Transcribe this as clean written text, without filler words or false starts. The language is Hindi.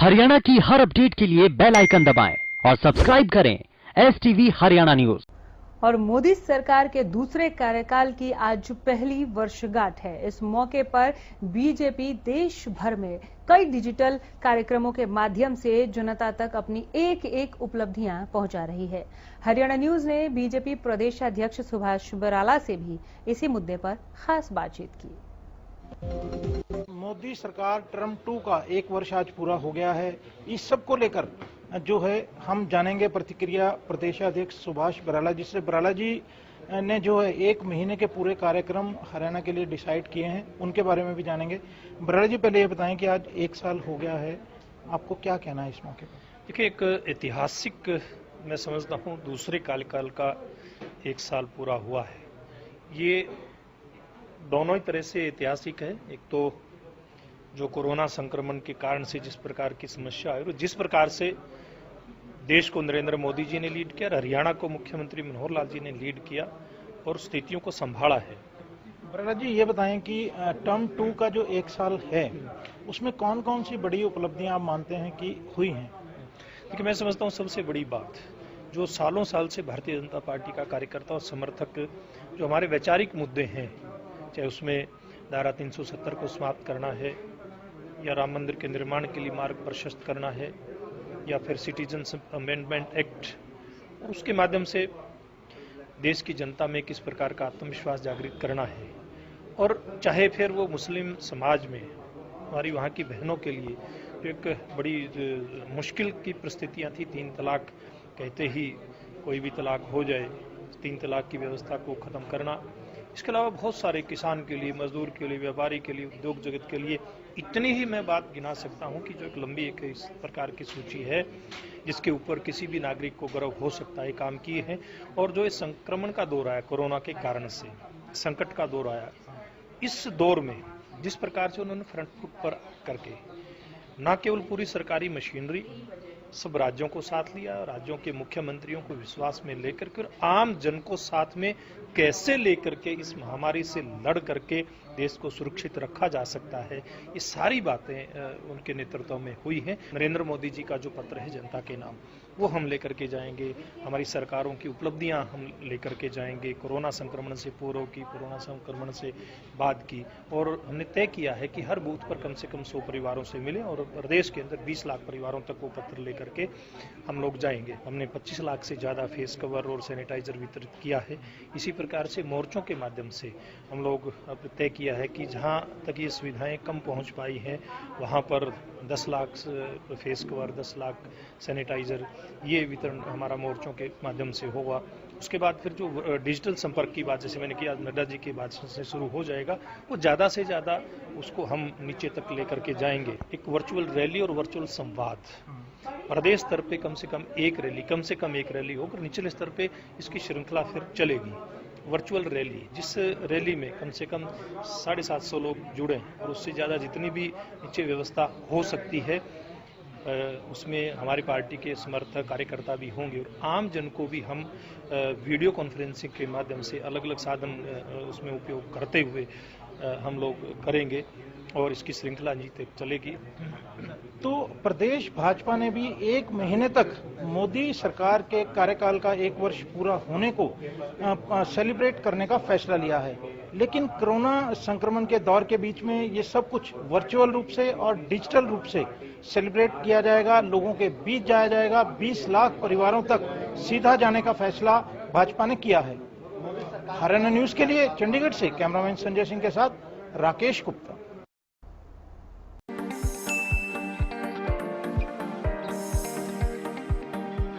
हरियाणा की हर अपडेट के लिए बेल आइकन दबाएं और सब्सक्राइब करें STV हरियाणा न्यूज। और मोदी सरकार के दूसरे कार्यकाल की आज पहली वर्षगांठ है। इस मौके पर बीजेपी देश भर में कई डिजिटल कार्यक्रमों के माध्यम से जनता तक अपनी एक एक उपलब्धियां पहुंचा रही है। हरियाणा न्यूज ने बीजेपी प्रदेशाध्यक्ष सुभाष बराला से भी इसी मुद्दे पर खास बातचीत की। मोदी सरकार टर्म 2 का 1 वर्ष आज पूरा हो गया है। इस सब को लेकर जो है हम जानेंगे प्रतिक्रिया प्रदेशाध्यक्ष सुभाष बराला जी से। बराला जी ने जो है 1 महीने के पूरे कार्यक्रम हरियाणा के लिए डिसाइड किए हैं, उनके बारे में भी जानेंगे। बराला जी, पहले ये बताएं कि आज 1 साल हो गया है, आपको क्या कहना है इस मौके पर? देखिए, एक ऐतिहासिक मैं समझता हूँ दूसरे कार्यकाल का 1 साल पूरा हुआ है। ये दोनों ही तरह से ऐतिहासिक है। एक तो जो कोरोना संक्रमण के कारण से जिस प्रकार की समस्या आई और जिस प्रकार से देश को नरेंद्र मोदी जी ने लीड किया और हरियाणा को मुख्यमंत्री मनोहर लाल जी ने लीड किया और स्थितियों को संभाला है। बराला जी, ये बताएं कि टर्म 2 का जो 1 साल है उसमें कौन कौन सी बड़ी उपलब्धियां आप मानते हैं कि हुई हैं? देखिए, मैं समझता हूँ सबसे बड़ी बात जो सालों साल से भारतीय जनता पार्टी का कार्यकर्ता और समर्थक जो हमारे वैचारिक मुद्दे हैं, चाहे उसमें धारा 370 को समाप्त करना है या राम मंदिर के निर्माण के लिए मार्ग प्रशस्त करना है या फिर सिटीजन्स अमेंडमेंट एक्ट, और उसके माध्यम से देश की जनता में किस प्रकार का आत्मविश्वास जागृत करना है, और चाहे फिर वो मुस्लिम समाज में हमारी वहाँ की बहनों के लिए एक बड़ी मुश्किल की परिस्थितियाँ थी। 3 तलाक कहते ही कोई भी तलाक हो जाए, 3 तलाक की व्यवस्था को ख़त्म करना। इसके अलावा बहुत सारे किसान के लिए, मजदूर के लिए, व्यापारी के लिए, उद्योग जगत के लिए इतनी ही मैं बात गिना सकता हूं कि जो एक लंबी एक इस प्रकार की सूची है जिसके ऊपर किसी भी नागरिक को गर्व हो सकता है, काम किए हैं। और जो इस संक्रमण का दौर आया, कोरोना के कारण से संकट का दौर आया, इस दौर में जिस प्रकार से उन्होंने फ्रंट फुट पर करके न केवल पूरी सरकारी मशीनरी, सब राज्यों को साथ लिया, राज्यों के मुख्यमंत्रियों को विश्वास में लेकर के और आम जन को साथ में कैसे लेकर के इस महामारी से लड़ करके देश को सुरक्षित रखा जा सकता है, ये सारी बातें उनके नेतृत्व में हुई हैं। नरेंद्र मोदी जी का जो पत्र है जनता के नाम, वो हम लेकर के जाएंगे। हमारी सरकारों की उपलब्धियां हम लेकर के जाएंगे, कोरोना संक्रमण से पूर्व की, कोरोना संक्रमण से बाद की, और हमने तय किया है कि हर बूथ पर कम से कम 100 परिवारों से मिले और प्रदेश के अंदर 20 लाख परिवारों तक वो पत्र लेकर के हम लोग जाएंगे। हमने 25 लाख से ज़्यादा फेस कवर और सैनिटाइजर वितरित किया है। इसी प्रकार से मोर्चों के माध्यम से हम लोग अब तय किया है कि जहां तक ये सुविधाएं कम पहुंच पाई हैं वहां पर 10 lakh face cover, 10 lakh sanitiser, ये वितरण हमारा मोर्चों के माध्यम से होगा। उसके बाद फिर जो डिजिटल संपर्क की बात, जैसे मैंने किया, नड्डा जी की बात से शुरू हो जाएगा, वो ज़्यादा से ज़्यादा उसको हम नीचे तक लेकर के जाएंगे। एक वर्चुअल रैली और वर्चुअल संवाद, प्रदेश स्तर पे कम से कम एक रैली होकर निचले स्तर पे इसकी श्रृंखला फिर चलेगी। वर्चुअल रैली, जिस रैली में कम से कम 750 लोग जुड़े और उससे ज़्यादा जितनी भी नीचे व्यवस्था हो सकती है उसमें हमारी पार्टी के समर्थक कार्यकर्ता भी होंगे और आम जन को भी हम वीडियो कॉन्फ्रेंसिंग के माध्यम से अलग अलग साधन उसमें उपयोग करते हुए हम लोग करेंगे और इसकी श्रृंखला नीचे चलेगी। तो प्रदेश भाजपा ने भी 1 महीने तक मोदी सरकार के कार्यकाल का 1 वर्ष पूरा होने को सेलिब्रेट करने का फैसला लिया है, लेकिन कोरोना संक्रमण के दौर के बीच में ये सब कुछ वर्चुअल रूप से और डिजिटल रूप से सेलिब्रेट किया जाएगा, लोगों के बीच जाया जाएगा। 20 लाख परिवारों तक सीधा जाने का फैसला भाजपा ने किया है। हरियाणा न्यूज के लिए चंडीगढ़ से कैमरामैन संजय सिंह के साथ राकेश गुप्ता।